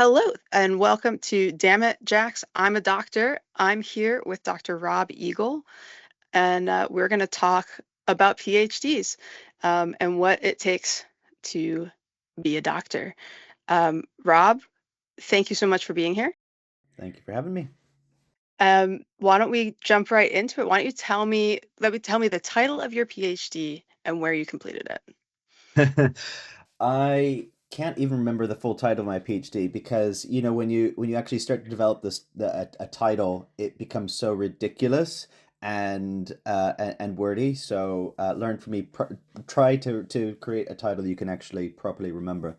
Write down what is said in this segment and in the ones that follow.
Hello and welcome to Damnit, Jax. I'm a doctor. I'm here with Dr. Rob Eagle, and we're going to talk about PhDs and what it takes to be a doctor. Rob, thank you so much for being here. Thank you for having me. Why don't we jump right into it? Why don't you tell me the title of your PhD and where you completed it? I can't even remember the full title of my PhD because when you actually start to develop a title, it becomes so ridiculous and wordy. So learn from me. Try to create a title you can actually properly remember.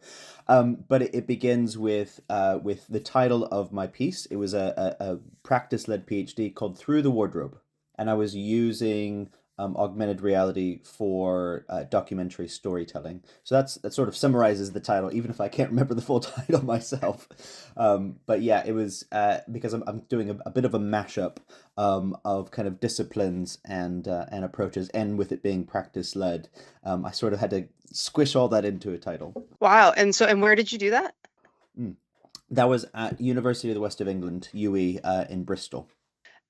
But it begins with the title of my piece. It was a practice-led PhD called Through the Wardrobe, and I was using augmented reality for documentary storytelling. So that sort of summarizes the title, even if I can't remember the full title myself. But yeah, it was because I'm doing a bit of a mashup of kind of disciplines and approaches, and with it being practice led, I sort of had to squish all that into a title. Wow. And where did you do that? Mm. That was at University of the West of England, UE, in Bristol.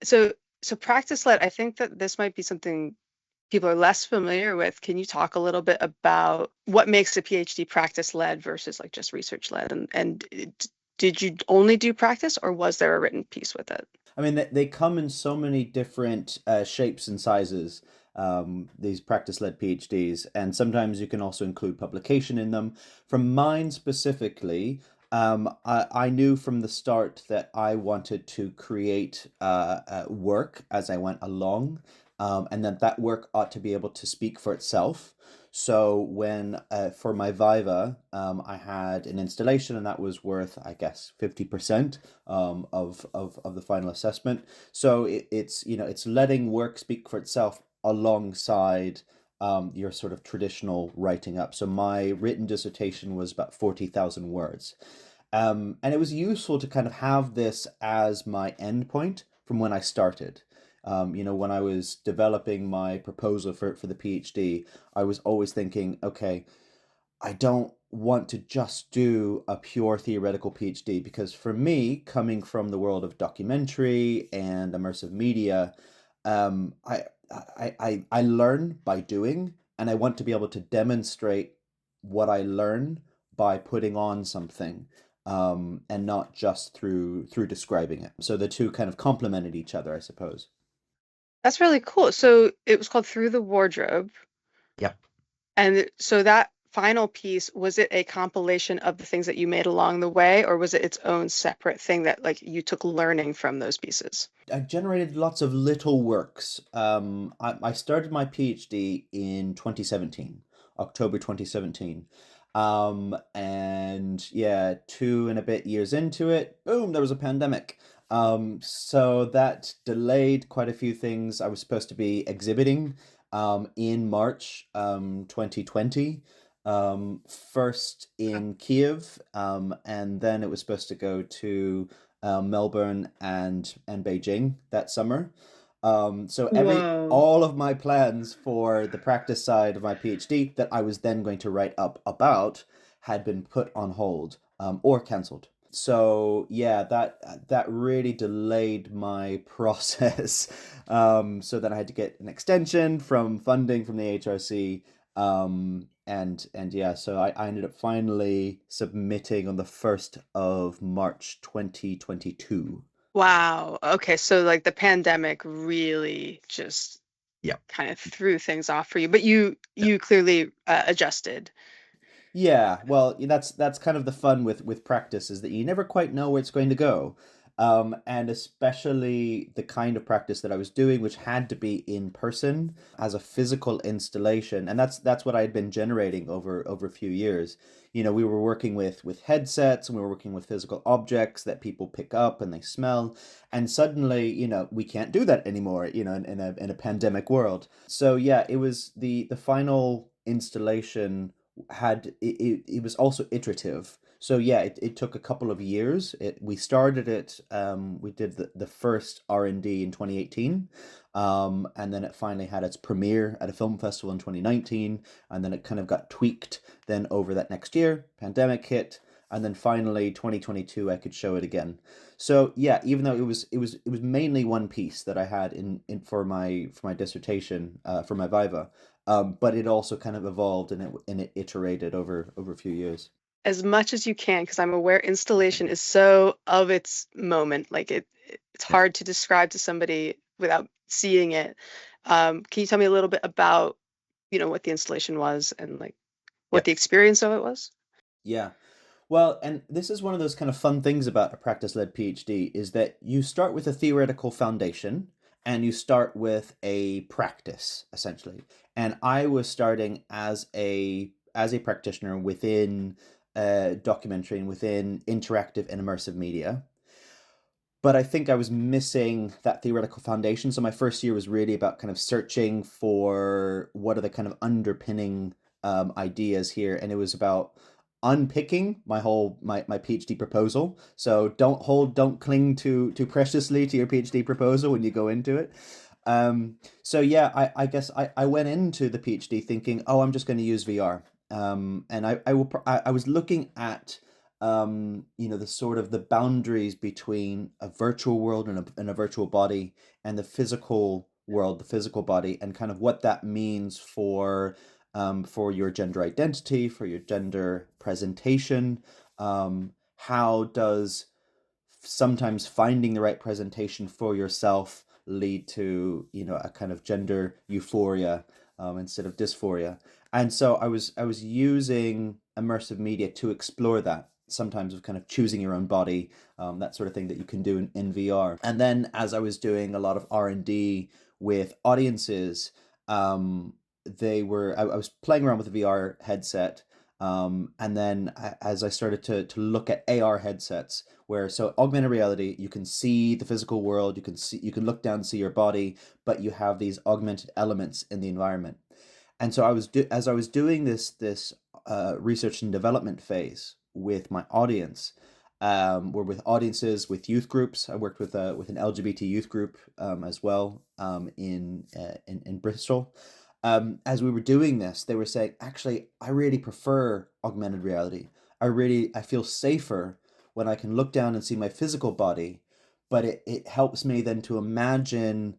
So so practice led, I think that this might be something people are less familiar with. Can you talk a little bit about what makes a PhD practice led versus like just research led? Did you only do practice or was there a written piece with it? I mean, they come in so many different shapes and sizes, these practice-led PhDs, and sometimes you can also include publication in them. From mine specifically, I knew from the start that I wanted to create work as I went along, and that work ought to be able to speak for itself. So when for my Viva, I had an installation, and that was worth, I guess, 50% of the final assessment. So it's letting work speak for itself alongside your sort of traditional writing up. So my written dissertation was about 40,000 words. And it was useful to kind of have this as my endpoint from when I started. When I was developing my proposal for the PhD, I was always thinking, okay, I don't want to just do a pure theoretical PhD because for me, coming from the world of documentary and immersive media, um, I, I learn by doing, and I want to be able to demonstrate what I learn by putting on something, and not just through describing it. So the two kind of complemented each other, I suppose. That's really cool. So it was called Through the Wardrobe. Yep. So that final piece, was it a compilation of the things that you made along the way, or was it its own separate thing that like you took learning from those pieces? I generated lots of little works. I started my PhD in 2017, October 2017. And yeah, 2 and a bit years into it, boom, there was a pandemic. So that delayed quite a few things. I was supposed to be exhibiting in March 2020. First in Kiev, and then it was supposed to go to Melbourne and Beijing that summer. So Whoa. all of my plans for the practice side of my PhD that I was then going to write up about had been put on hold, or cancelled. So yeah, that really delayed my process. So then I had to get an extension from funding from the HRC. And yeah, so I ended up finally submitting on the 1st of March 2022. Wow. Okay, so like the pandemic really just Yeah. kind of threw things off for you, but you clearly adjusted. Yeah, well, that's kind of the fun with practice, is that you never quite know where it's going to go. And especially the kind of practice that I was doing, which had to be in person as a physical installation, and that's what I had been generating over a few years. We were working with headsets, and we were working with physical objects that people pick up and they smell, and suddenly, we can't do that anymore. In a pandemic world. So yeah, it was the final installation it was also iterative. So yeah, it took a couple of years. We started it, we did the first R&D in 2018, and then it finally had its premiere at a film festival in 2019, and then it kind of got tweaked then over that next year. Pandemic hit, and then finally 2022 I could show it again. So yeah, even though it was mainly one piece that I had in for my dissertation for my viva, but it also kind of evolved and it iterated over a few years. As much as you can, because I'm aware installation is so of its moment. Like it's Yeah. hard to describe to somebody without seeing it. Can you tell me a little bit about, what the installation was and like what Yeah. the experience of it was? Yeah. Well, and this is one of those kind of fun things about a practice-led PhD is that you start with a theoretical foundation and you start with a practice essentially. And I was starting as a practitioner within documentary and within interactive and immersive media. But I think I was missing that theoretical foundation. So my first year was really about kind of searching for what are the kind of underpinning ideas here, and it was about unpicking my PhD proposal. So don't cling too preciously to your PhD proposal when you go into it. So yeah, I guess I went into the PhD thinking, oh, I'm just going to use VR. And I was looking at the sort of the boundaries between a virtual world and a virtual body and the physical world, the physical body, and kind of what that means for your gender identity, for your gender presentation. How does sometimes finding the right presentation for yourself lead to a kind of gender euphoria instead of dysphoria? And so I was using immersive media to explore that, sometimes of kind of choosing your own body, that sort of thing that you can do in VR. And then as I was doing a lot of R&D with audiences, I was playing around with a VR headset, and then as I started to look at AR headsets, where so augmented reality, you can see the physical world, you can look down and see your body, but you have these augmented elements in the environment. And so as I was doing this research and development phase with my audience, or with audiences, with youth groups. I worked with an LGBT youth group as well, in Bristol. As we were doing this, they were saying, actually, I really prefer augmented reality. I feel safer when I can look down and see my physical body, but it helps me then to imagine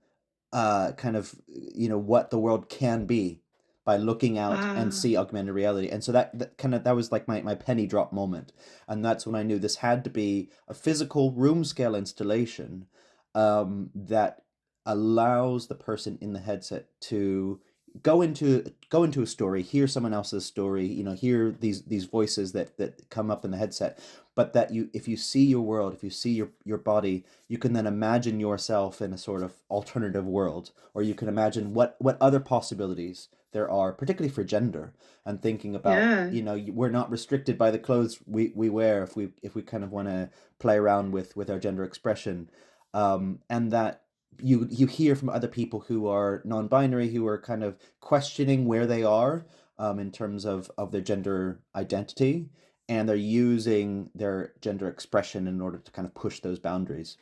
kind of what the world can be by looking out and Ah, see augmented reality. And so that was like my penny drop moment. And that's when I knew this had to be a physical room scale installation that allows the person in the headset to go into a story, hear someone else's story, hear these voices that come up in the headset, but that if you see your world, if you see your body, you can then imagine yourself in a sort of alternative world, or you can imagine what other possibilities there are, particularly for gender, and thinking about, yeah. we're not restricted by the clothes we wear if we kind of want to play around with our gender expression, and that you hear from other people who are non-binary, who are kind of questioning where they are in terms of their gender identity, and they're using their gender expression in order to kind of push those boundaries.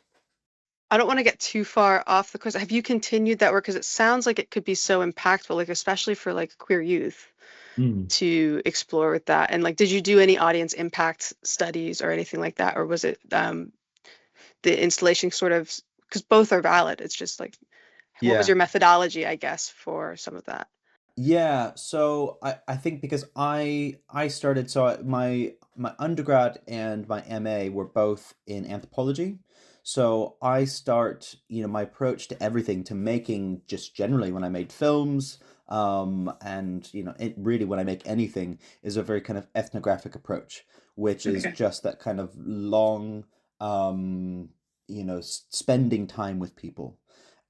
I don't want to get too far off the course. Have you continued that work? Because it sounds like it could be so impactful, like especially for like queer youth Mm. to explore with that. And like, did you do any audience impact studies or anything like that, or was it the installation sort of? Because both are valid. It's just like, what was Yeah. your methodology, I guess, for some of that? Yeah, so I think because I started, my undergrad and my MA were both in anthropology. So I start, my approach to everything, to making just generally when I made films, and it really when I make anything is a very kind of ethnographic approach, which is Okay. just that kind of long, spending time with people.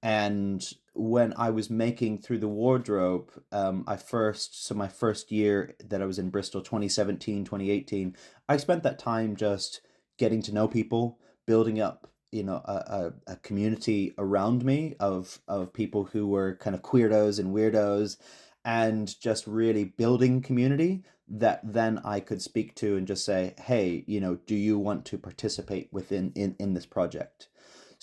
And when I was making Through the Wardrobe, my first year that I was in Bristol, 2017, 2018, I spent that time just getting to know people, building up, a community around me of people who were kind of queerdos and weirdos, and just really building community that then I could speak to and just say, hey, do you want to participate in this project?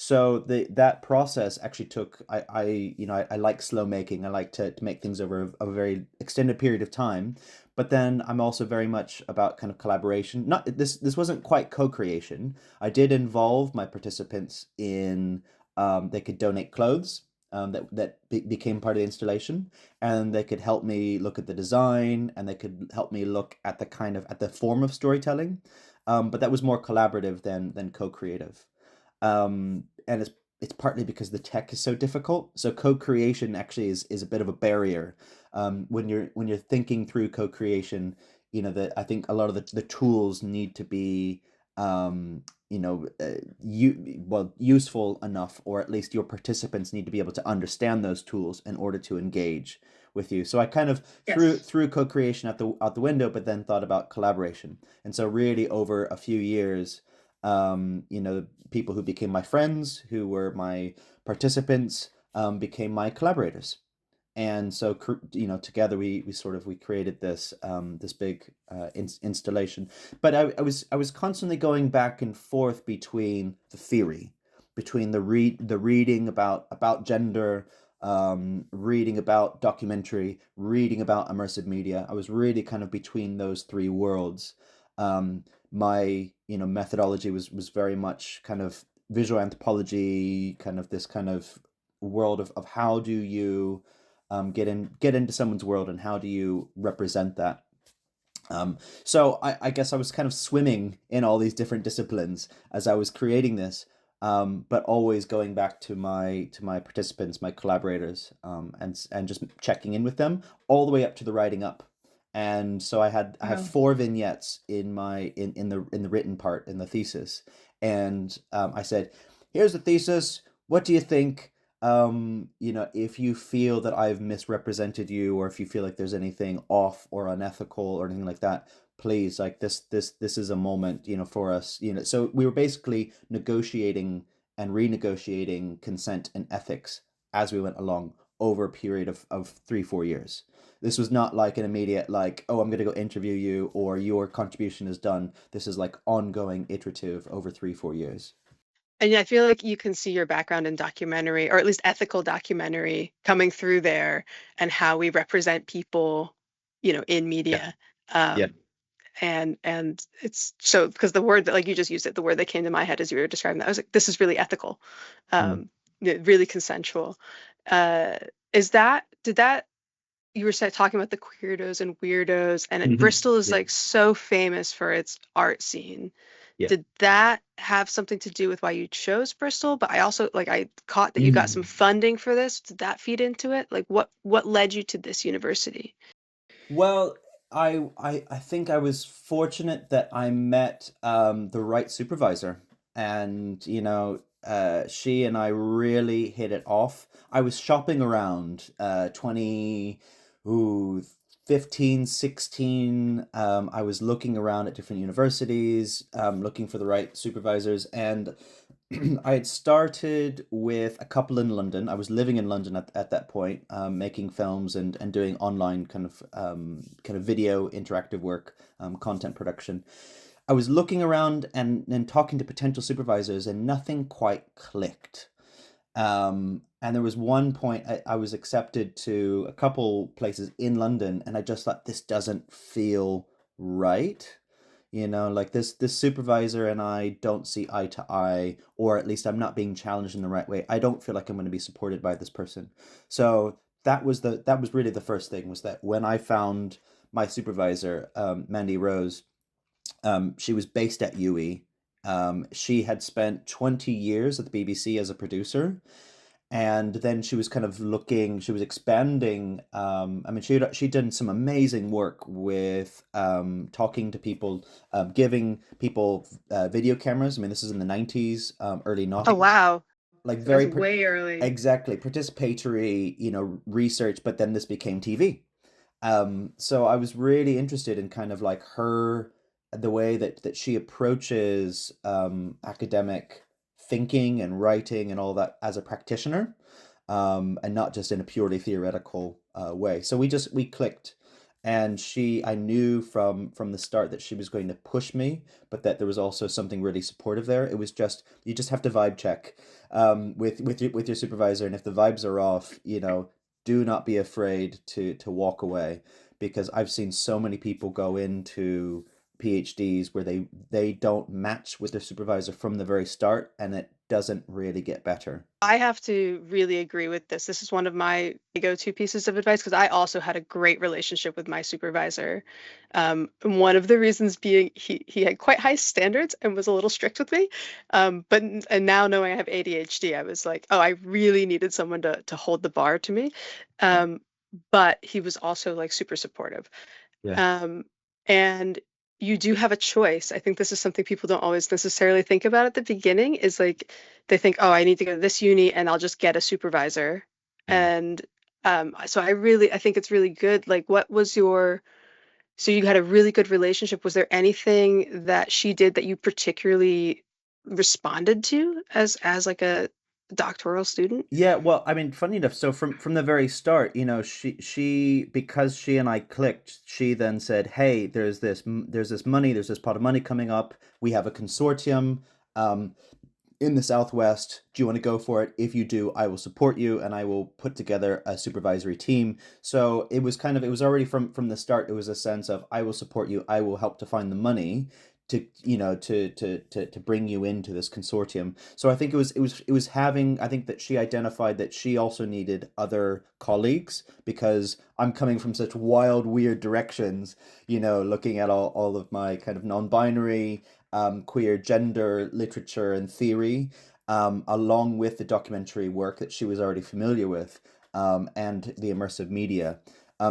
So that process actually took I like slow making. I like to make things over a very extended period of time. But then I'm also very much about kind of collaboration. Not this wasn't quite co-creation. I did involve my participants in they could donate clothes became part of the installation, and they could help me look at the design, and they could help me look at the kind of at the form of storytelling. But that was more collaborative than co-creative. And it's partly because the tech is so difficult. So co-creation actually is a bit of a barrier. When you're thinking through co-creation, that I think a lot of the tools need to be useful enough, or at least your participants need to be able to understand those tools in order to engage with you. So I kind of threw Yes. threw co-creation out the window, but then thought about collaboration. And so really over a few years, people who became my friends, who were my participants, became my collaborators. And so together we created this big installation. But I was constantly going back and forth between the theory, between the reading about gender, reading about documentary, reading about immersive media. I was really kind of between those three worlds. My methodology was very much kind of visual anthropology, kind of this kind of world of how do you get into someone's world, and how do you represent that. So I guess I was kind of swimming in all these different disciplines as I was creating this, but always going back to my participants, my collaborators, and just checking in with them all the way up to the writing up. And so I have Wow. 4 vignettes in the written part in the thesis, and I said, "Here's the thesis. What do you think? If you feel that I've misrepresented you, or if you feel like there's anything off or unethical or anything like that, please, like this is a moment, for us, So we were basically negotiating and renegotiating consent and ethics as we went along over a period of 3, 4 years. This was not like an immediate, like, oh, I'm going to go interview you, or your contribution is done. This is like ongoing, iterative over 3, 4 years. And yeah, I feel like you can see your background in documentary, or at least ethical documentary, coming through there, and how we represent people, in Yeah. media. Yeah. Um, and it's so, because the word that, like, you just used it, the word that came to my head as you were describing that, I was like, this is really ethical, Mm. um, really consensual. Uh, did that, you were talking about the queerdos and weirdos, and Mhm. Bristol is Yeah. like so famous for its art scene. Yeah. Did that have something to do with why you chose Bristol? But I also, like, I caught that you got some Mm. funding for this. Did that feed into it? Like, what led you to this university? Well, I think I was fortunate that I met the right supervisor, and she and I really hit it off. I was shopping around 20 ooh 15, 16. I was looking around at different universities, looking for the right supervisors, and I had started with a couple in London. I was living in London at that point, making films and doing online kind of video interactive work, content production. I was looking around and talking to potential supervisors, and nothing quite clicked. And there was one point I was accepted to a couple places in London, and I just thought, this doesn't feel right. Like this supervisor and I don't see eye to eye, or at least I'm not being challenged in the right way. I don't feel like I'm going to be supported by this person. So that was really the first thing, was that when I found my supervisor, Mandy Rose, she was based at UE. She had spent 20 years at the BBC as a producer, and then she was kind of looking, she was expanding. I mean, she'd done some amazing work with talking to people, giving people video cameras. I mean, this is in the 90s, early Oh, not wow. like That's very way early. exactly participatory, research, but then this became TV. So I was really interested in kind of like the way that she approaches academic thinking and writing and all that as a practitioner, and not just in a purely theoretical way. So we clicked. And I knew from the start that she was going to push me, but that there was also something really supportive there. It was just, you just have to vibe check with your supervisor, and if the vibes are off, do not be afraid to walk away, because I've seen so many people go into PhDs where they don't match with their supervisor from the very start, and it doesn't really get better. I have to really agree with this. This is one of my go-to pieces of advice because I also had a great relationship with my supervisor. And one of the reasons being he had quite high standards and was a little strict with me. And now knowing I have ADHD, I was like, oh, I really needed someone to hold the bar to me. Um, but he was also like super supportive. Yeah. Um, and you do have a choice. I think this is something people don't always necessarily think about at the beginning, is like they think, oh, I need to go to this uni and I'll just get a supervisor. Mm. And so I think it's really good. Like, so you had a really good relationship. Was there anything that she did that you particularly responded to as like a doctoral student? Yeah, well, I mean, funny enough, so from the very start, she because she and I clicked, she then said, "Hey, there's this money, there's this pot of money coming up. We have a consortium um in the Southwest. Do you want to go for it? If you do, I will support you, and I will put together a supervisory team." So it was already from the start, it was a sense of, I will support you, I will help to find the money to bring you into this consortium. So I think it was having, I think that she identified that she also needed other colleagues, because I'm coming from such wild, weird directions, looking at all of my kind of non-binary, queer gender literature and theory, along with the documentary work that she was already familiar with, and the immersive media.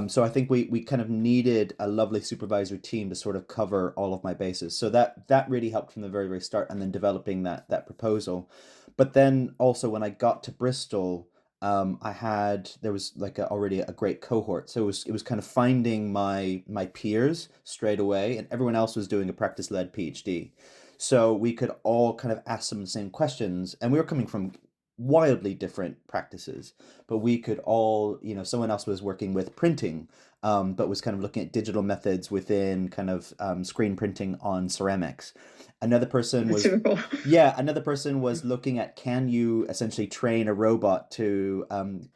So I think we kind of needed a lovely supervisor team to sort of cover all of my bases. So that really helped from the very, very start, and then developing that proposal. But then also when I got to Bristol, there was like already a great cohort. So it was kind of finding my peers straight away, and everyone else was doing a practice led PhD. So we could all kind of ask some of the same questions, and we were coming from wildly different practices, but we could all, someone else was working with printing, but was kind of looking at digital methods within kind of screen printing on ceramics. Another person That's was super cool. Yeah, another person was looking at, can you essentially train a robot to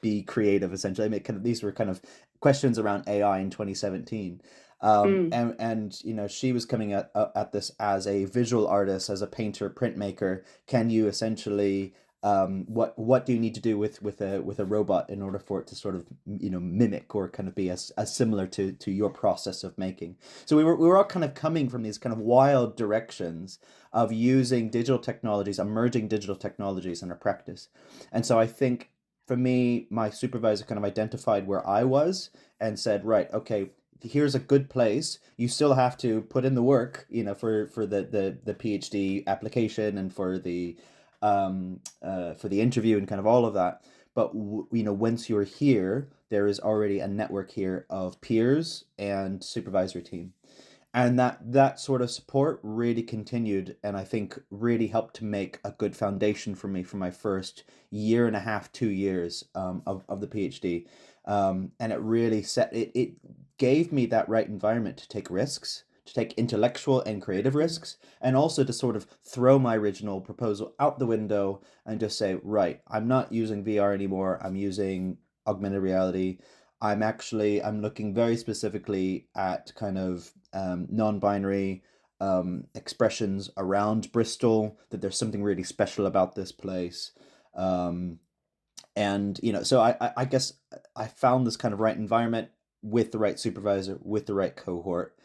be creative, essentially. I mean, these were kind of questions around AI in 2017. Mm. And she was coming at this as a visual artist, as a painter, printmaker. Can you essentially, what do you need to do with a robot in order for it to sort of, mimic or kind of be as similar to your process of making? So we were all kind of coming from these kind of wild directions of using digital technologies, emerging digital technologies in our practice. And so I think for me, my supervisor kind of identified where I was and said, right, okay, here's a good place. You still have to put in the work, for the PhD application, and for the interview and kind of all of that. But once you're here, there is already a network here of peers and supervisory team, and that sort of support really continued, and I think really helped to make a good foundation for me for my first year and a half, 2 years, of the PhD. And it really it gave me that right environment to take risks, to take intellectual and creative risks, and also to sort of throw my original proposal out the window and just say, right, I'm not using VR anymore, I'm using augmented reality. I'm looking very specifically at kind of non-binary expressions around Bristol. That there's something really special about this place, um, and so I guess I found this kind of right environment with the right supervisor, with the right cohort,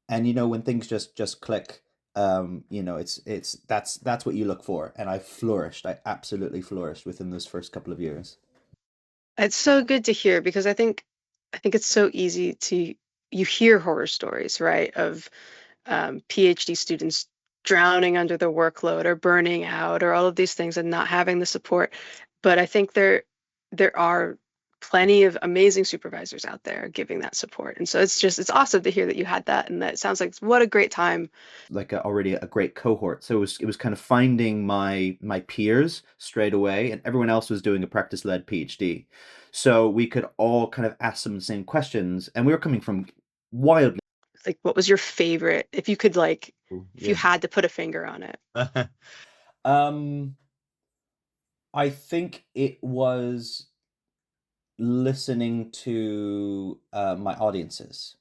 and when things just click, it's that's what you look for, and I flourished. I absolutely flourished within those first couple of years. It's so good to hear because I think it's so easy to you hear horror stories, right, of PhD students drowning under the workload or burning out or all of these things and not having the support. But I think there are plenty of amazing supervisors out there giving that support. And so it's awesome to hear that you had that and that sounds like what a great time. Like already a great cohort. So it was kind of finding my peers straight away, and everyone else was doing a practice led PhD. So we could all kind of ask them the same questions, and we were coming from Wildly. Like, what was your favorite, if you could, like, if you Yeah. had to put a finger on it? um, I think it was listening to my audiences.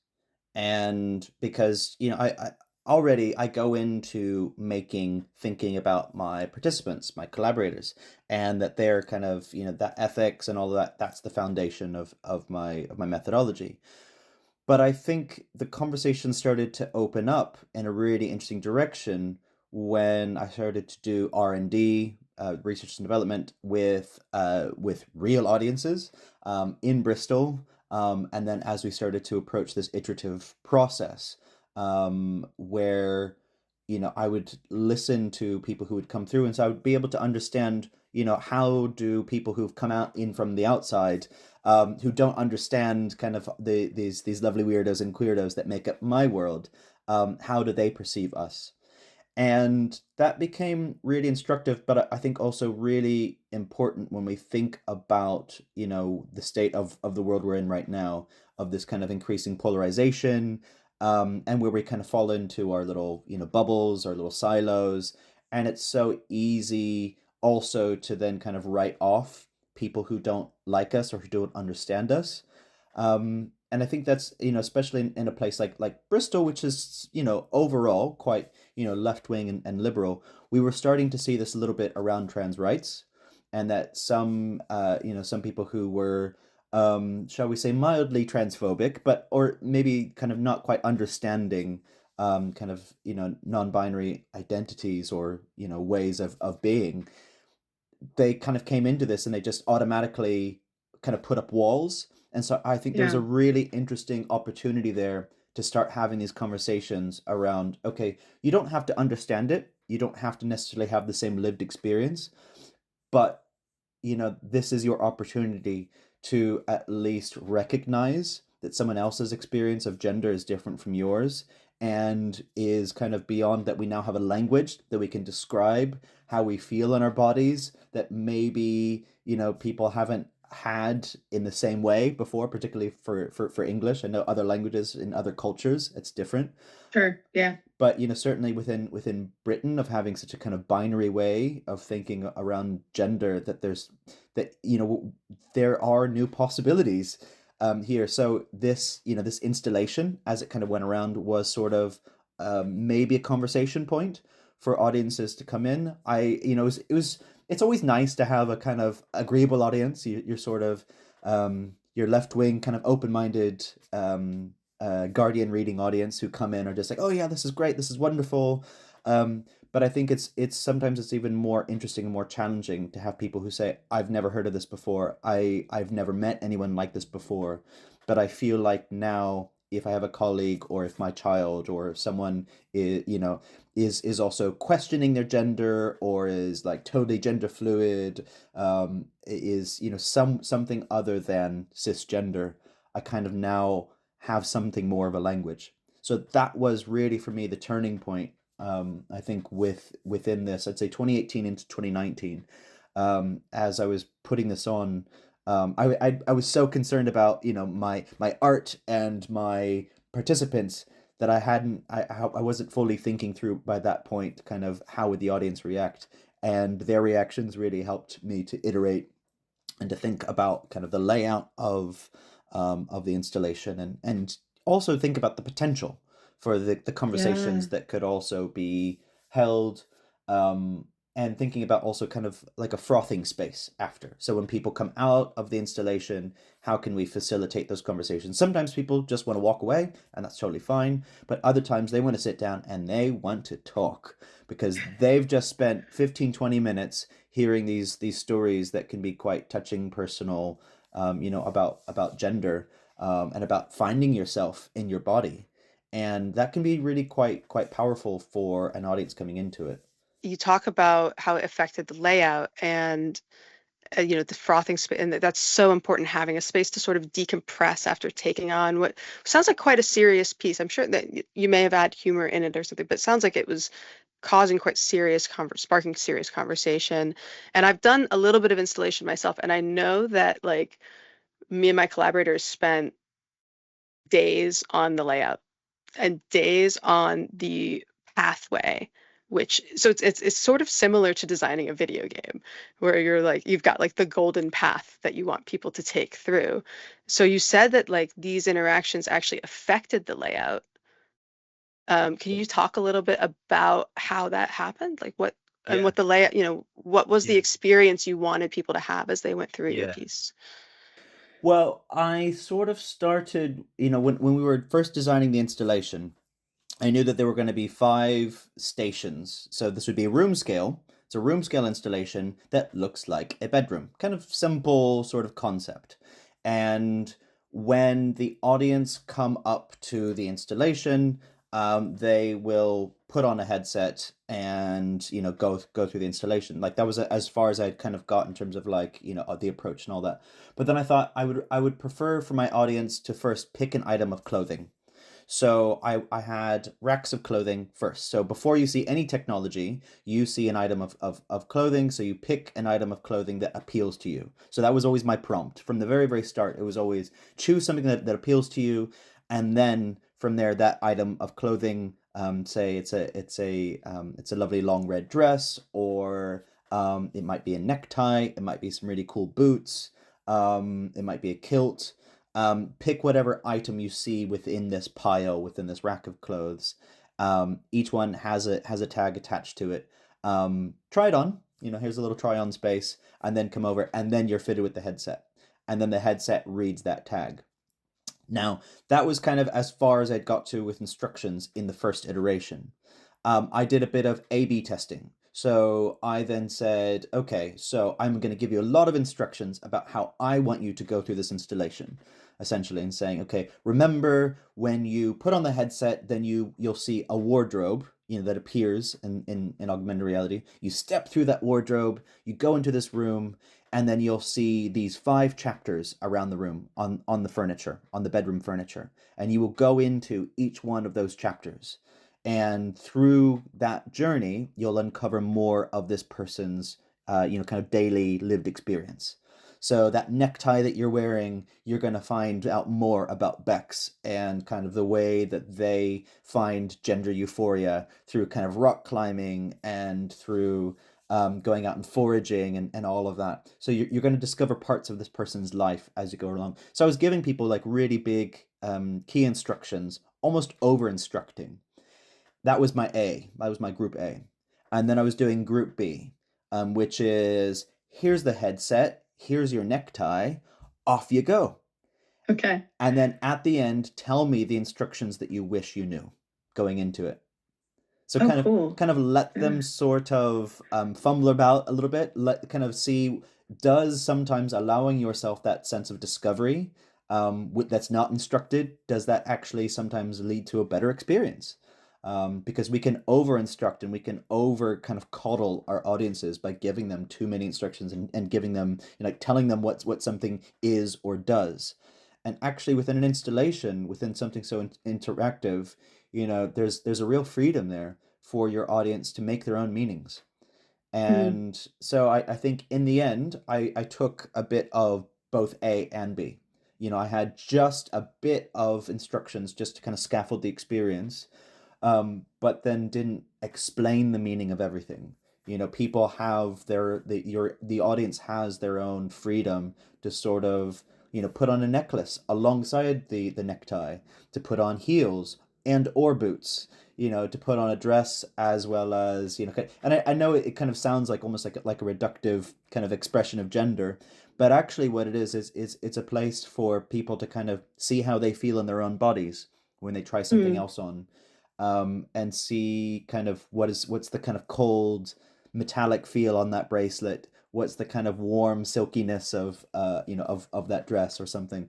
And because I already I go into making thinking about my participants, my collaborators, and that they're kind of that ethics and all of that, that's the foundation of my methodology. But I think the conversation started to open up in a really interesting direction when I started to do R&D, research and development, with real audiences in Bristol, and then as we started to approach this iterative process, where I would listen to people who would come through, and so I would be able to understand how do people who've come out in from the outside, who don't understand kind of these lovely weirdos and queerdos that make up my world, how do they perceive us? And that became really instructive, but I think also really important when we think about, the state of the world we're in right now, of this kind of increasing polarization, and where we kind of fall into our little, bubbles, our little silos. And it's so easy also to then kind of write off people who don't like us or who don't understand us. And I think that's, especially in a place like Bristol, which is, overall quite left wing and liberal. We were starting to see this a little bit around trans rights, and that some people who were, shall we say, mildly transphobic, but or maybe kind of not quite understanding, kind of non-binary identities or ways of being. They kind of came into this and they just automatically kind of put up walls. And so I think there's Yeah. a really interesting opportunity there to start having these conversations around, okay, you don't have to understand it, you don't have to necessarily have the same lived experience, but this is your opportunity to at least recognize that someone else's experience of gender is different from yours, and is kind of beyond that. We now have a language that we can describe how we feel in our bodies that maybe people haven't had in the same way before, particularly for English. I know other languages in other cultures it's different, Sure. Yeah. but certainly within Britain, of having such a kind of binary way of thinking around gender, that there are new possibilities here. So this installation, as it kind of went around, was sort of maybe a conversation point for audiences to come in. It's always nice to have a kind of agreeable audience. You're sort of your left wing kind of open minded, Guardian reading audience who come in are just like, oh yeah, this is great, this is wonderful. But I think it's sometimes it's even more interesting and more challenging to have people who say, I've never heard of this before. I've never met anyone like this before. But I feel like now, if I have a colleague, or if my child or if someone is also questioning their gender, or is like totally gender fluid, is something other than cisgender, I kind of now have something more of a language. So that was really for me the turning point. I think within this, I'd say 2018 into 2019, as I was putting this on, I was so concerned about my art and my participants that I wasn't fully thinking through by that point kind of how would the audience react, and their reactions really helped me to iterate and to think about kind of the layout of the installation, and also think about the potential for the Yeah. conversations that could also be held, um, and thinking about also kind of like a frothing space after. So when people come out of the installation, how can we facilitate those conversations? Sometimes people just want to walk away, and that's totally fine. But other times they want to sit down and they want to talk, because they've just spent 15, 20 minutes hearing these stories that can be quite touching, personal, about gender, and about finding yourself in your body, and that can be really quite powerful for an audience coming into it. You talk about how it affected the layout, and the frothing space, and that's so important, having a space to sort of decompress after taking on what sounds like quite a serious piece. I'm sure that you may have had humor in it or something, but it sounds like it was causing quite serious sparking serious conversation. And I've done a little bit of installation myself, and I know that, like, me and my collaborators spent days on the layout and days on the pathway, which so it's sort of similar to designing a video game where you're like you've got like the golden path that you want people to take through. So you said that like these interactions actually affected the layout. Can you talk a little bit about how that happened? Like what and Yeah, what the layout, what was the yeah, experience you wanted people to have as they went through your yeah, piece? Well, I sort of started, when we were first designing the installation, I knew that there were going to be 5 stations. So this would be a room scale. It's a room scale installation that looks like a bedroom. Kind of simple sort of concept. And when the audience come up to the installation, they will put on a headset and go through the installation. Like that was as far as I'd kind of got in terms of like the approach and all that. But then I thought I would prefer for my audience to first pick an item of clothing. So I had racks of clothing first. So before you see any technology, you see an item of clothing. So you pick an item of clothing that appeals to you. So that was always my prompt. From the very, very start, it was always choose something that appeals to you. And then from there, that item of clothing, say it's a lovely long red dress, or it might be a necktie, it might be some really cool boots, it might be a kilt. Pick whatever item you see within this pile, within this rack of clothes. Each one has a tag attached to it. Try it on. Here's a little try on space, and then come over, and then you're fitted with the headset, and then the headset reads that tag. Now, that was kind of as far as I'd got to with instructions in the first iteration. I did a bit of A/B testing. So I then said, okay, so I'm going to give you a lot of instructions about how I want you to go through this installation, essentially, and saying, okay, remember when you put on the headset, then you'll see a wardrobe, that appears in augmented reality. You step through that wardrobe, you go into this room, and then you'll see these 5 chapters around the room on the furniture, on the bedroom furniture, and you will go into each one of those chapters. And through that journey, you'll uncover more of this person's, kind of daily lived experience. So that necktie that you're wearing, you're going to find out more about Bex and kind of the way that they find gender euphoria through kind of rock climbing and through going out and foraging and all of that. So you're going to discover parts of this person's life as you go along. So I was giving people like really big key instructions, almost over instructing. That was my A. That was my group A. And then I was doing group B, which is here's the headset, here's your necktie, off you go. Okay. And then at the end, tell me the instructions that you wish you knew going into it. So Oh, kind of cool. kind of let Yeah. them sort of fumble about a little bit. Let kind of see, does sometimes allowing yourself that sense of discovery, that's not instructed, does that actually sometimes lead to a better experience? Because we can over instruct and we can over kind of coddle our audiences by giving them too many instructions and giving them, like telling them what something is or does. And actually within an installation, within something so interactive, there's a real freedom there for your audience to make their own meanings. Mm, And so I think in the end, I took a bit of both A and B. I had just a bit of instructions just to kind of scaffold the experience, but then didn't explain the meaning of everything. People have the audience has their own freedom to sort of, put on a necklace alongside the necktie, to put on heels and or boots, to put on a dress as well as, and I know it kind of sounds like almost like a reductive kind of expression of gender, but actually what it is it's a place for people to kind of see how they feel in their own bodies when they try something mm, else on, and see kind of what's the kind of cold metallic feel on that bracelet, what's the kind of warm silkiness of of that dress or something,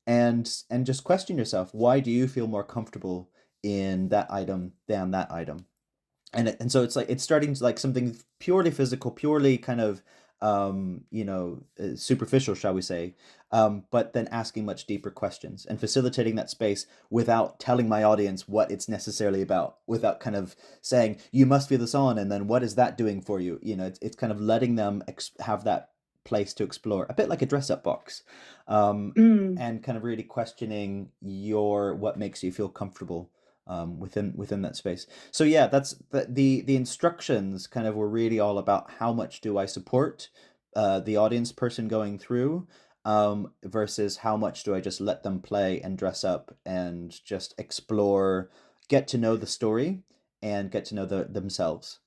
and just question yourself, why do you feel more comfortable in that item than that item? And so it's like it's starting to like something purely physical, purely kind of superficial, shall we say, but then asking much deeper questions and facilitating that space without telling my audience what it's necessarily about, without kind of saying you must feel this on and then what is that doing for you. It's kind of letting them have that place to explore, a bit like a dress-up box, um, Mm. and kind of really questioning your what makes you feel comfortable within that space. So yeah, that's the instructions kind of were really all about how much do I support the audience person going through, versus how much do I just let them play and dress up and just explore, get to know the story and get to know themselves.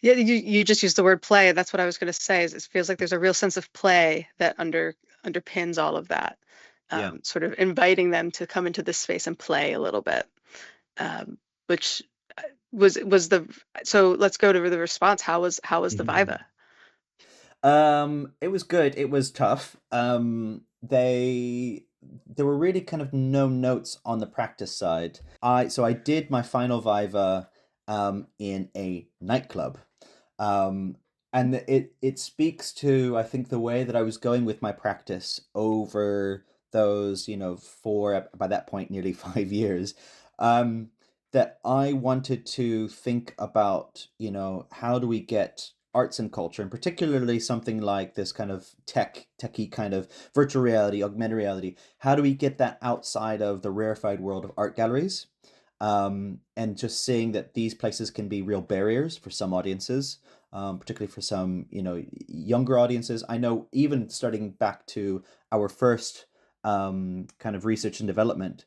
Yeah, you just used the word play. That's what I was going to say. Is it feels like there's a real sense of play that underpins all of that, Yeah. sort of inviting them to come into this space and play a little bit. Um, which was the so let's go to the response. How was the Mhm. Viva? It was good. It was tough. There were really kind of no notes on the practice side. I did my final Viva in a nightclub. Um, and it speaks to, I think, the way that I was going with my practice over those, for by that point nearly 5 years. Um, that I wanted to think about, how do we get arts and culture, and particularly something like this kind of techie kind of virtual reality, augmented reality. How do we get that outside of the rarefied world of art galleries? And just seeing that these places can be real barriers for some audiences, particularly for some, younger audiences. I know even starting back to our first kind of research and development,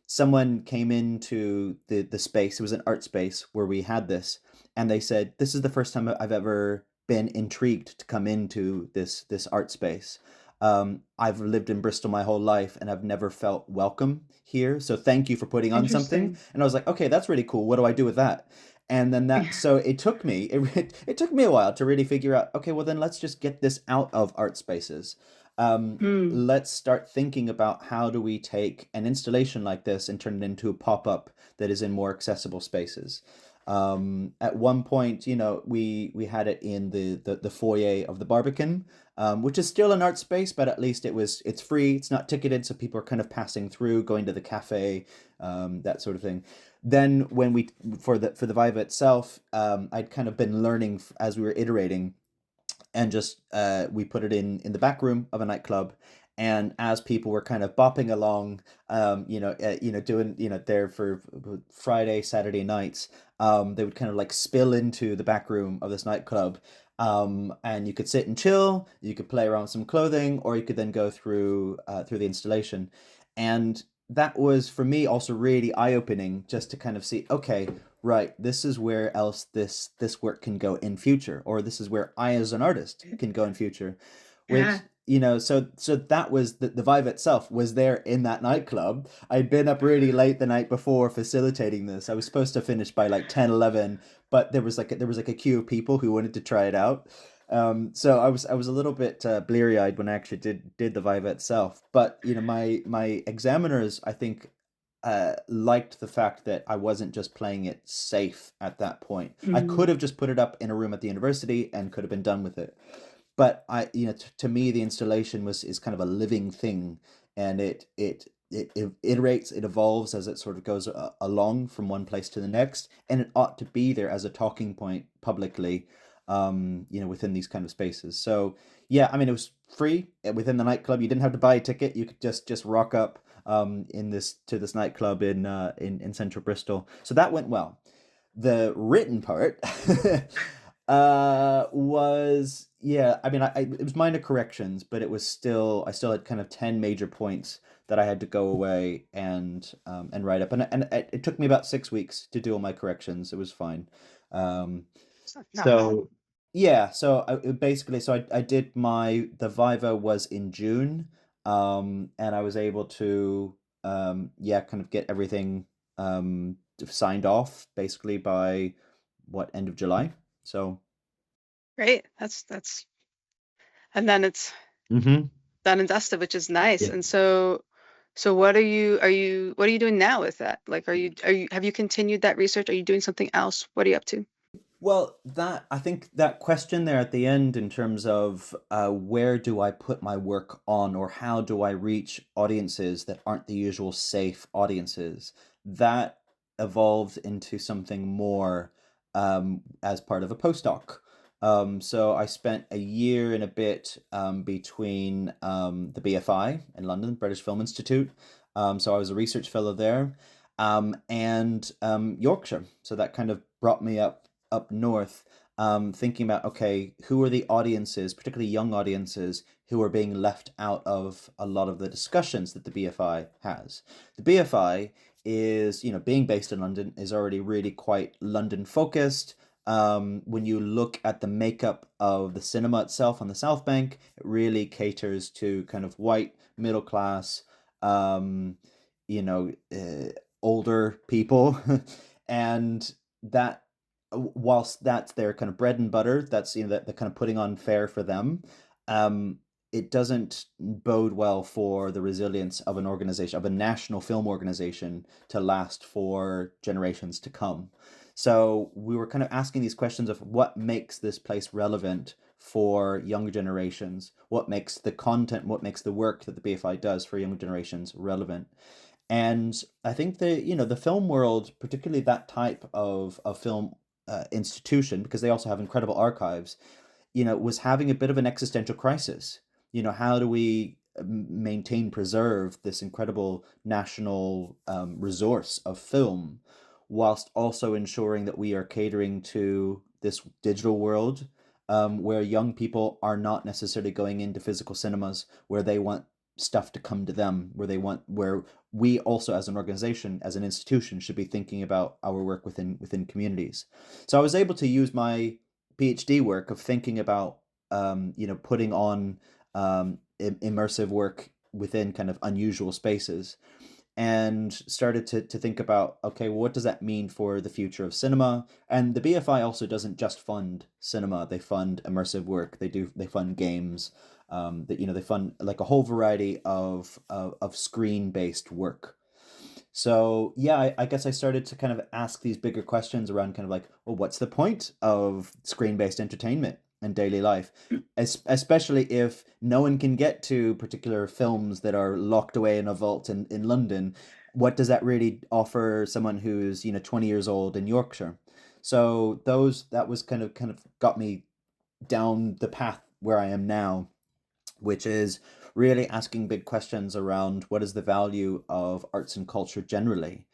someone came into the space. It was an art space where we had this, and they said, "This is the first time I've ever been intrigued to come into this art space. I've lived in Bristol my whole life, and I've never felt welcome here. So thank you for putting on something." Interesting. And I was like, "Okay, that's really cool. What do I do with that?" And then so it took me it took me a while to really figure out. Okay, well then let's just get this out of art spaces. Hmm. Let's start thinking about how do we take an installation like this and turn it into a pop-up that is in more accessible spaces. At one point, we had it in the foyer of the Barbican, which is still an art space, but at least it's free, it's not ticketed, so people are kind of passing through, going to the cafe, that sort of thing. Then when we for the Viva itself, I'd kind of been learning as we were iterating, and just we put it in the back room of a nightclub. And as people were kind of bopping along, doing, there for Friday, Saturday nights, they would kind of like spill into the back room of this nightclub. And you could sit and chill, you could play around with some clothing, or you could then go through the installation. And that was for me also really eye-opening, just to kind of see, okay, right, this is where else this work can go in future, or this is where I as an artist can go in future. Yeah. Which, so that was the vibe itself was there in that nightclub. I'd been up really late the night before facilitating this. I was supposed to finish by like 10, 11, but there was like a queue of people who wanted to try it out. So I was a little bit bleary eyed when I actually did the Viva itself. But my examiners, I think, liked the fact that I wasn't just playing it safe at that point. I Mm. could have just put it up in a room at the university and could have been done with it. But to me, the installation is kind of a living thing, and it iterates, it evolves as it sort of goes along from one place to the next, and it ought to be there as a talking point publicly, within these kind of spaces. So yeah, I mean, it was free within the nightclub. You didn't have to buy a ticket. You could just rock up in this nightclub in central Bristol. So that went well. The written part was, yeah, I mean, it was minor corrections, but I still had kind of 10 major points that I had to go away and write up, and it took me about 6 weeks to do all my corrections. It was fine. um It's not bad. so yeah, so basically, so I did the Viva was in June, and I was able to yeah, kind of get everything signed off basically by end of July. So Great. That's and then it's hmm done and dusted, which is nice. yeah. And so what are you doing now with that? Like, have you continued that research? Are you doing something else? What are you up to? Well, that I think that question there at the end, in terms of where do I put my work on, or how do I reach audiences that aren't the usual safe audiences, that evolved into something more as part of a postdoc. So I spent a year and a bit between the BFI in London, British Film Institute. So I was a research fellow there, and Yorkshire. So that kind of brought me up north, thinking about, okay, who are the audiences, particularly young audiences, who are being left out of a lot of the discussions that the BFI has. The BFI is, being based in London, is already really quite London focused. When you look at the makeup of the cinema itself on the South Bank, it really caters to kind of white, middle class, um, you know, uh, older people. And that, whilst that's their kind of bread and butter, that's, that they're kind of putting on fare for them. Um, it doesn't bode well for the resilience of an organization, of a national film organization, to last for generations to come. So we were kind of asking these questions of what makes this place relevant for younger generations, what makes the content, what makes the work that the BFI does for younger generations relevant. And I think the film world, particularly that type of film institution, because they also have incredible archives, was having a bit of an existential crisis. How do we maintain, preserve this incredible national resource of film, whilst also ensuring that we are catering to this digital world, where young people are not necessarily going into physical cinemas, where they want stuff to come to them, where we also, as an organization, as an institution, should be thinking about our work within communities. So I was able to use my PhD work of thinking about putting on immersive work within kind of unusual spaces, and started to think about, okay, well, what does that mean for the future of cinema? And the BFI also doesn't just fund cinema; they fund immersive work. They fund games. That they fund like a whole variety of screen based work. So yeah, I guess I started to kind of ask these bigger questions around kind of like, well, what's the point of screen-based entertainment in daily life? Especially if no one can get to particular films that are locked away in a vault in London. What does that really offer someone who's, 20 years old in Yorkshire? So that was kind of got me down the path where I am now, which is really asking big questions around what is the value of arts and culture generally,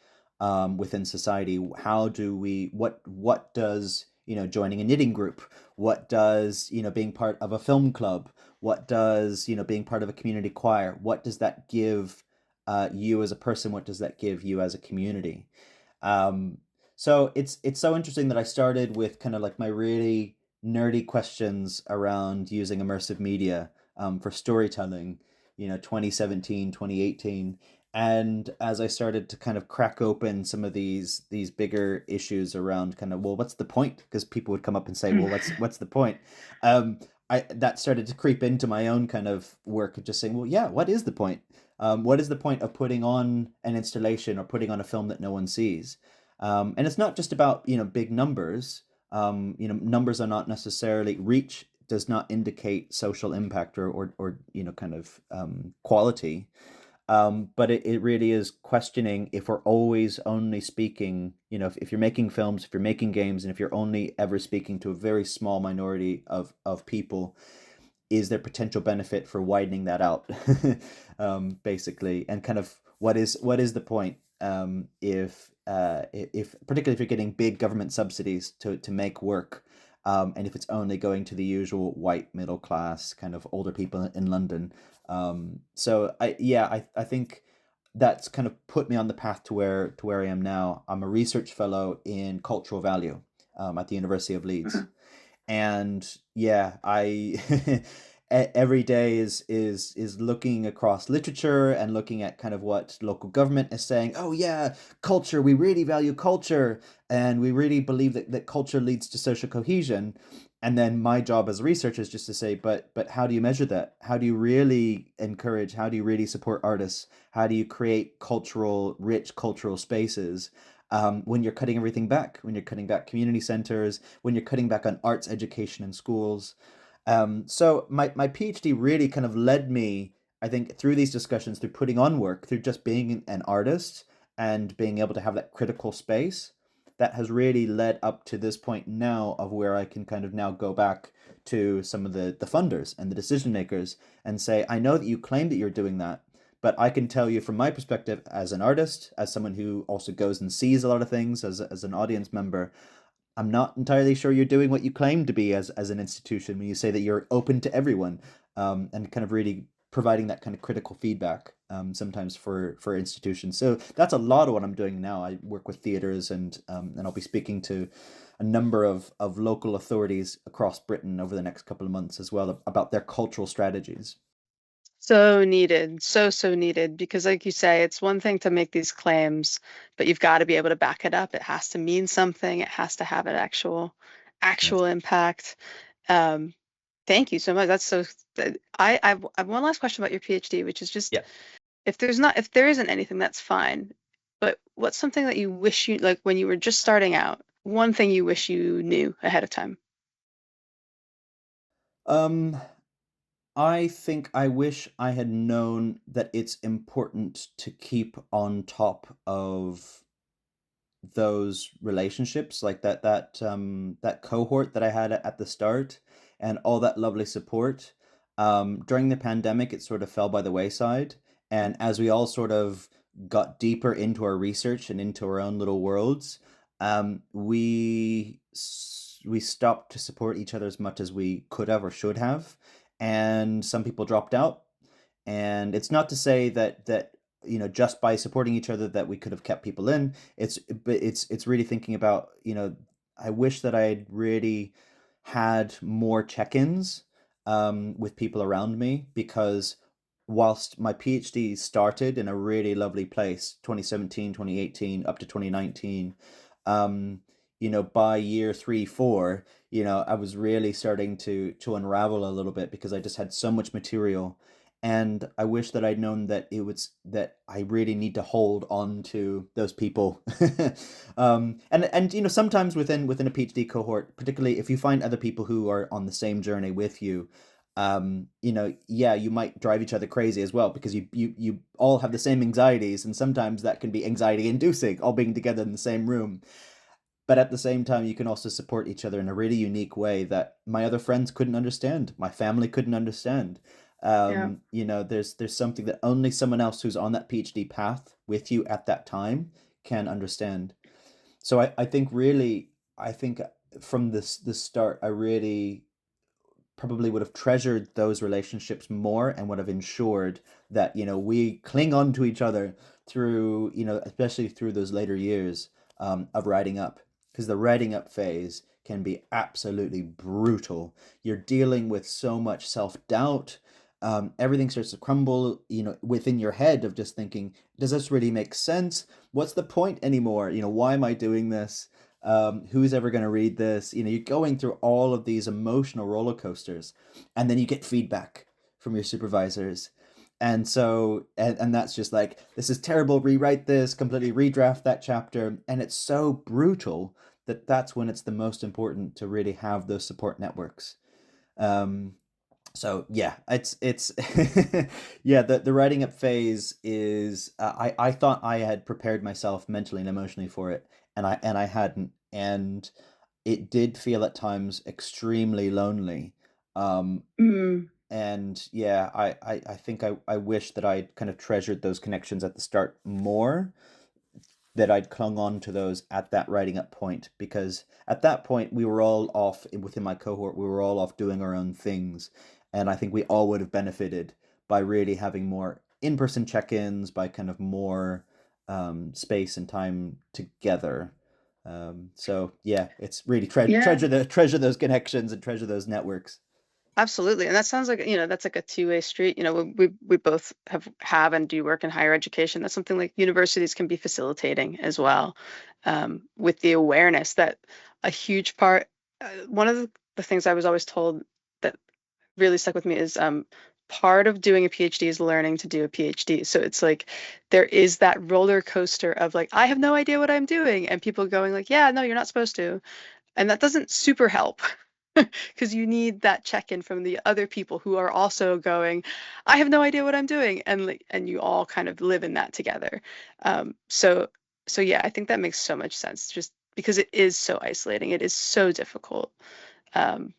within society. How do we, what does, joining a knitting group, what does, being part of a film club, what does, being part of a community choir, what does that give you as a person, what does that give you as a community? Um, so it's so interesting that I started with kind of like my really nerdy questions around using immersive media for storytelling, 2017, 2018. And as I started to kind of crack open some of these bigger issues around kind of, well, what's the point? Because people would come up and say, well, what's the point? Um, that started to creep into my own kind of work of just saying, well, yeah, what is the point? What is the point of putting on an installation or putting on a film that no one sees? And it's not just about, big numbers. Numbers are not necessarily, reach does not indicate social impact or kind of quality. But it really is questioning if we're always only speaking, if you're making films, if you're making games, and if you're only ever speaking to a very small minority of people, is there potential benefit for widening that out? Basically, and kind of what is the point, if particularly if you're getting big government subsidies to make work, and if it's only going to the usual white middle class kind of older people in London. So I think that's kind of put me on the path to where I am now. I'm a research fellow in cultural value, at the University of Leeds. And yeah, I every day is looking across literature and looking at kind of what local government is saying. Oh yeah, culture, we really value culture, and we really believe that culture leads to social cohesion. And then my job as a researcher is just to say, but how do you measure that? How do you really encourage, how do you really support artists? How do you create rich cultural spaces, when you're cutting everything back, when you're cutting back community centers, when you're cutting back on arts education in schools? So my PhD really kind of led me, I think, through these discussions, through putting on work, through just being an artist and being able to have that critical space, that has really led up to this point now of where I can kind of now go back to some of the funders and the decision makers and say, I know that you claim that you're doing that, but I can tell you from my perspective as an artist, as someone who also goes and sees a lot of things as an audience member, I'm not entirely sure you're doing what you claim to be as an institution when you say that you're open to everyone, and kind of really providing that kind of critical feedback, sometimes for institutions. So that's a lot of what I'm doing now. I work with theaters, and I'll be speaking to a number of local authorities across Britain over the next couple of months as well about their cultural strategies. So needed, so needed, because like you say, it's one thing to make these claims, but you've got to be able to back it up. It has to mean something. It has to have an Yeah. actual impact. Um, Thank you so much. That's so. I have one last question about your PhD, which is just Yeah. if there isn't anything, that's fine. But what's something that you wish you like when you were just starting out? One thing you wish you knew ahead of time. Um, I think I wish I had known that it's important to keep on top of those relationships, like that cohort that I had at the start, and all that lovely support. During the pandemic, it sort of fell by the wayside, and as we all sort of got deeper into our research and into our own little worlds, we stopped to support each other as much as we could have or should have, and some people dropped out. And it's not to say that just by supporting each other that we could have kept people in. It's really thinking about, I wish that I had really had more check-ins, with people around me, because whilst my PhD started in a really lovely place, 2017, 2018, up to 2019, by year 3, 4, I was really starting to unravel a little bit because I just had so much material, and I wish that I'd known that it was that I really need to hold on to those people. And sometimes within a PhD cohort, particularly if you find other people who are on the same journey with you, yeah, you might drive each other crazy as well, because you all have the same anxieties, and sometimes that can be anxiety inducing, all being together in the same room. But at the same time, you can also support each other in a really unique way that my other friends couldn't understand, my family couldn't understand. Yeah. There's something that only someone else who's on that PhD path with you at that time can understand. So I think really, I think from the start, I really probably would have treasured those relationships more, and would have ensured that we cling on to each other through, especially through those later years, of writing up, because the writing up phase can be absolutely brutal. You're dealing with so much self-doubt. Everything starts to crumble, within your head, of just thinking, does this really make sense? What's the point anymore? Why am I doing this? Who's ever going to read this? You're going through all of these emotional roller coasters, and then you get feedback from your supervisors. And that's just like, this is terrible, rewrite this, completely redraft that chapter. And it's so brutal that that's when it's the most important to really have those support networks. Um, so yeah, it's yeah, the writing up phase is, I thought I had prepared myself mentally and emotionally for it, and I hadn't, and it did feel at times extremely lonely. um Mm. and yeah, I think I wish that I'd kind of treasured those connections at the start more, that I'd clung on to those at that writing up point, because at that point we were all off within my cohort, we were all off doing our own things, and I think we all would have benefited by really having more in-person check-ins, by kind of more, space and time together. So yeah, it's really Yeah. treasure those connections and treasure those networks. Absolutely. And that sounds like, that's like a two-way street. We both have and do work in higher education. That's something like universities can be facilitating as well, with the awareness that a huge part, one of the things I was always told that really stuck with me is part of doing a PhD is learning to do a PhD. So it's like there is that roller coaster of like, I have no idea what I'm doing, and people going like, yeah, no, you're not supposed to. And that doesn't super help because you need that check-in from the other people who are also going, I have no idea what I'm doing, and and you all kind of live in that together. So yeah, I think that makes so much sense. Just because it is so isolating. It is so difficult. Um,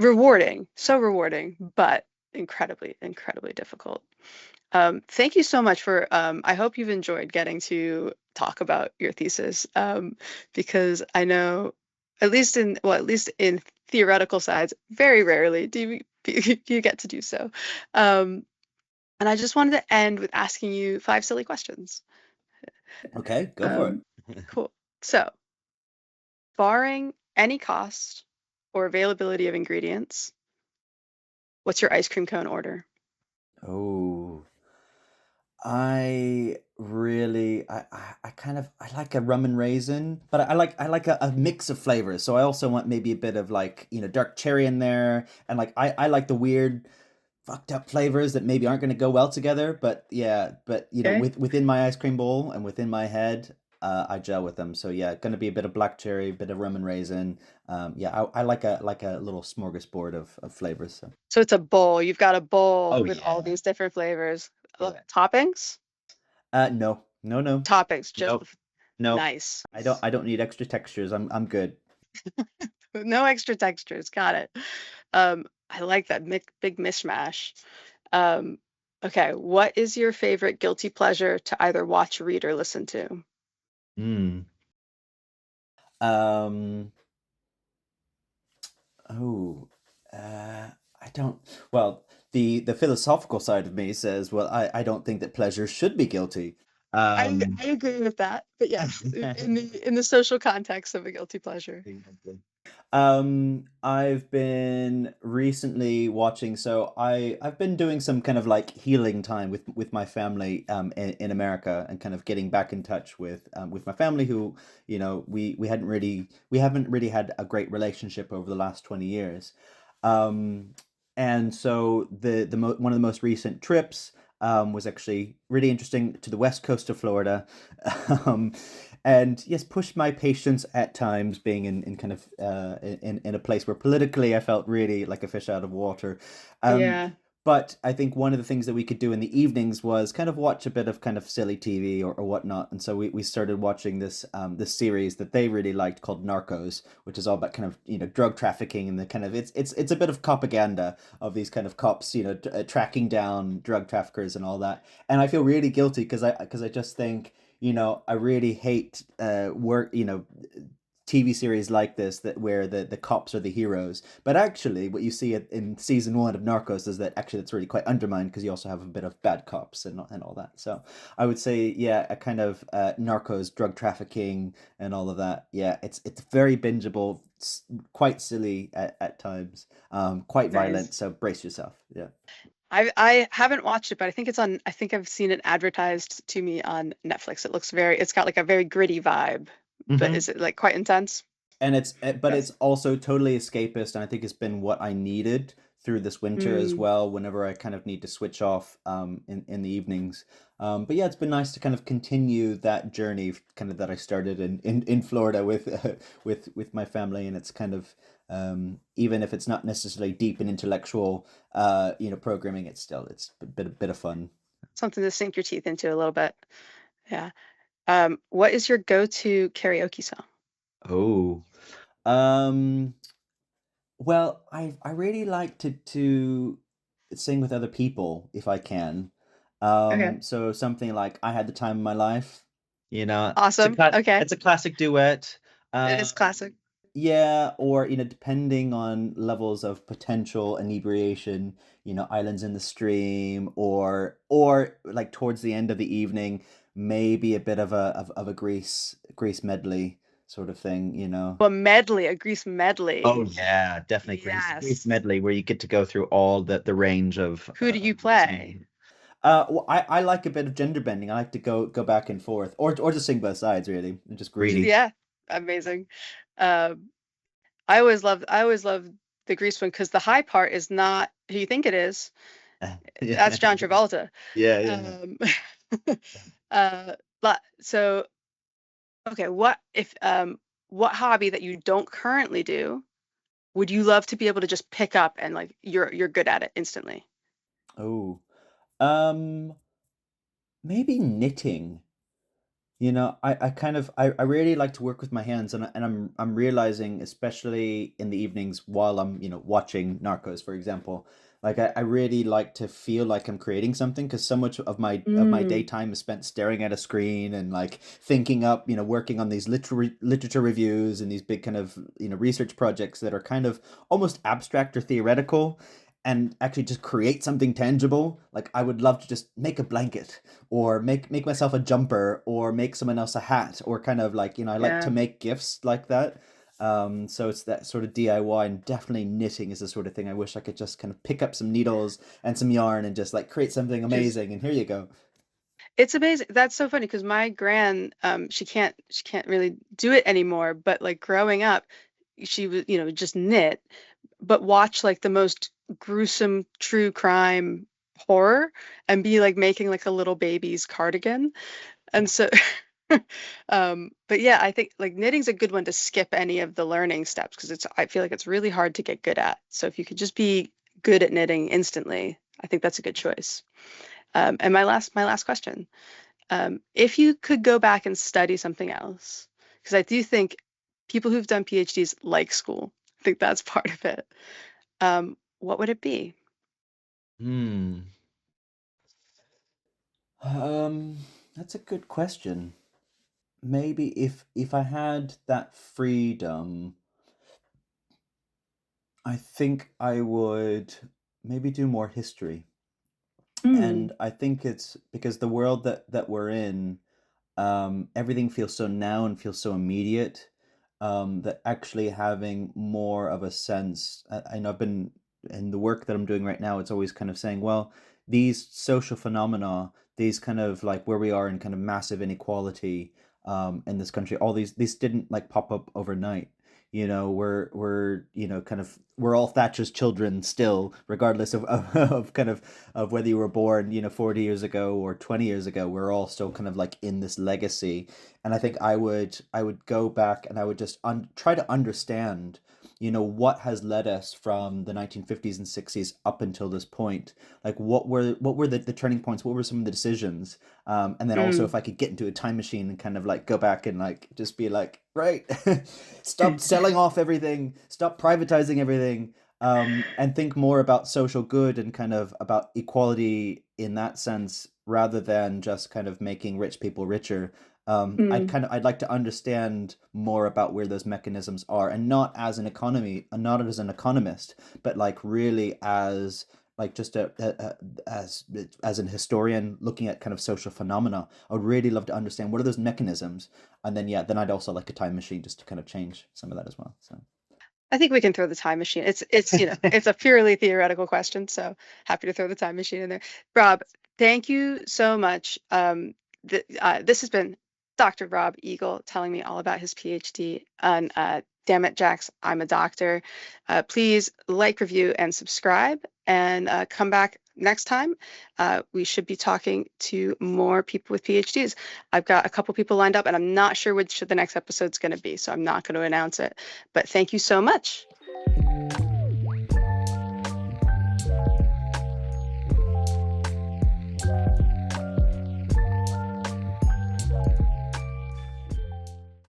Rewarding, so rewarding, but incredibly, incredibly difficult. Thank you so much for, I hope you've enjoyed getting to talk about your thesis, because I know, at least in theoretical sides, very rarely do you get to do so. Um, and I just wanted to end with asking you five silly questions. Okay, go for Um, it. cool. So, barring any cost or availability of ingredients, what's your ice cream cone order? Oh, I really, I kind of, I like a rum and raisin, but I like a mix of flavors. So I also want maybe a bit of like, dark cherry in there, and like I like the weird, fucked up flavors that maybe aren't going to go well together. But yeah, but Okay. within my ice cream bowl and within my head, I gel with them. So yeah, going to be a bit of black cherry, a bit of rum and raisin. Yeah, I like a little smorgasbord of flavors. So. So it's a bowl. You've got a bowl Oh with all yeah. these different flavors. Yeah. Toppings? No, no, no, Toppings, just nope, nope. nice. I don't need extra textures. I'm good. No extra textures. Got it. I like that big mishmash. Um, okay, what is your favorite guilty pleasure to either watch, read, or listen to? Mm. Um. Oh. I don't. Well, the philosophical side of me says, well, I don't think that pleasure should be guilty. Um. I agree with that, but yes, in the social context of a guilty pleasure. I've been recently watching, so I've been doing some kind of like healing time with my family in America, and kind of getting back in touch with my family who, we haven't really had a great relationship over the last 20 years. Um and so one of the most recent trips was actually really interesting, to the west coast of Florida. Um, and yes, pushed my patience at times, being in kind of in a place where politically I felt really like a fish out of water. Um, Yeah, but I think one of the things that we could do in the evenings was kind of watch a bit of kind of silly TV or whatnot. And so we started watching this series that they really liked, called Narcos, which is all about kind of drug trafficking, and the kind of it's a bit of propaganda of these kind of cops, tracking down drug traffickers and all that. And I feel really guilty because I just think, I really hate work, TV series like this, that where the cops are the heroes. But actually, what you see in season one of Narcos is that actually that's really quite undermined, because you also have a bit of bad cops and all that. So I would say, yeah, a kind of Narcos, drug trafficking, and all of that. Yeah, it's very bingeable, quite silly at times, quite nice. violent. So brace yourself. Yeah. I haven't watched it, but I think I've seen it advertised to me on Netflix. It's got like a very gritty vibe, but Hmm. is it like quite intense? And but it's Yes. also totally escapist, and I think it's been what I needed through this winter as Mm, well, whenever I kind of need to switch off in the evenings. But yeah, it's been nice to kind of continue that journey, kind of that I started in Florida with with my family. And it's kind of, even if it's not necessarily deep and intellectual programming, it's a bit of fun. something to sink your teeth into a little bit. Yeah. What is your go-to karaoke song? Oh. Um Well, I really like to sing with other people if I can. Okay. So something like "I Had the Time of My Life." Awesome. Okay. It's a classic duet. It is classic. Yeah, or depending on levels of potential inebriation, "Islands in the Stream," or like towards the end of the evening, maybe a bit of a Grease medley sort of thing. Well, medley, a Grease Oh medley. yeah, definitely Grease Yes. medley, where you get to go through all the range Who do you of play? singing. Well, I like a bit of gender bending. I like to go back and forth, or just sing both sides really. I'm just greedy. Yeah, amazing. Um, I always love the Grease one because the high part is not who you think it is. That's Yeah, John Travolta. yeah, yeah. Um, but so okay, what hobby that you don't currently do would you love to be able to just pick up and like you're good at it instantly? Oh, um, maybe knitting. I kind of I really like to work with my hands, and I'm realizing, especially in the evenings while I'm, watching Narcos, for example, like I really like to feel like I'm creating something, because so much of my Mm, daytime is spent staring at a screen and like thinking up, working on these literature reviews and these big kind of, research projects that are kind of almost abstract or theoretical. And actually just create something tangible. Like I would love to just make a blanket, or make myself a jumper, or make someone else a hat, or kind of like, I like to yeah. make gifts like that. So it's that sort of DIY, and definitely knitting is the sort of thing I wish I could just kind of pick up some needles and some yarn and just like create something Just amazing, and here you go. it's amazing. That's so funny because my gran, she can't really do it anymore. But like growing up, she would, just knit, but watch like the most gruesome true crime horror and be like making like a little baby's cardigan. And so, but yeah, I think like knitting's a good one to skip any of the learning steps because I feel like it's really hard to get good at. So if you could just be good at knitting instantly, I think that's a good choice. And my last question. If you could go back and study something else, because I do think people who've done PhDs like school. I think that's part of it. What would it be? Hmm. Um, that's a good question. Maybe if I had that freedom, I think I would maybe do more history. Mm, And I think it's because the world that we're in, everything feels so now and feels so immediate, that actually having more of a sense. I know I've been in the work that I'm doing right now. It's always kind of saying, well, these social phenomena, these kind of like where we are in kind of massive inequality, in this country, all these didn't like pop up overnight. We're kind of we're all Thatcher's children still, regardless of kind of whether you were born 40 years ago or 20 years ago. We're all still kind of like in this legacy. And I think I would go back, and I would just try to understand, what has led us from the 1950s and 60s up until this point. Like what were the turning points, what were some of the decisions, and then also if mm, I could get into a time machine and kind of like go back and like just be like, right, stop selling off everything, stop privatizing everything, and think more about social good and kind of about equality in that sense, rather than just kind of making rich people richer. mm, I'd like to understand more about where those mechanisms are, and not as an economist, but like really as like just as an historian looking at kind of social phenomena. I would really love to understand what are those mechanisms, and then yeah, then I'd also like a time machine just to kind of change some of that as well. So. I think we can throw the time machine. It's a purely theoretical question, so happy to throw the time machine in there. Rob, thank you so much. This has been Dr. Rob Eagle telling me all about his PhD on Damn it, Jax, I'm a doctor. Please like, review, and subscribe, and come back next time. We should be talking to more people with PhDs. I've got a couple people lined up, and I'm not sure which the next episode's going to be, so I'm not going to announce it. But thank you so much.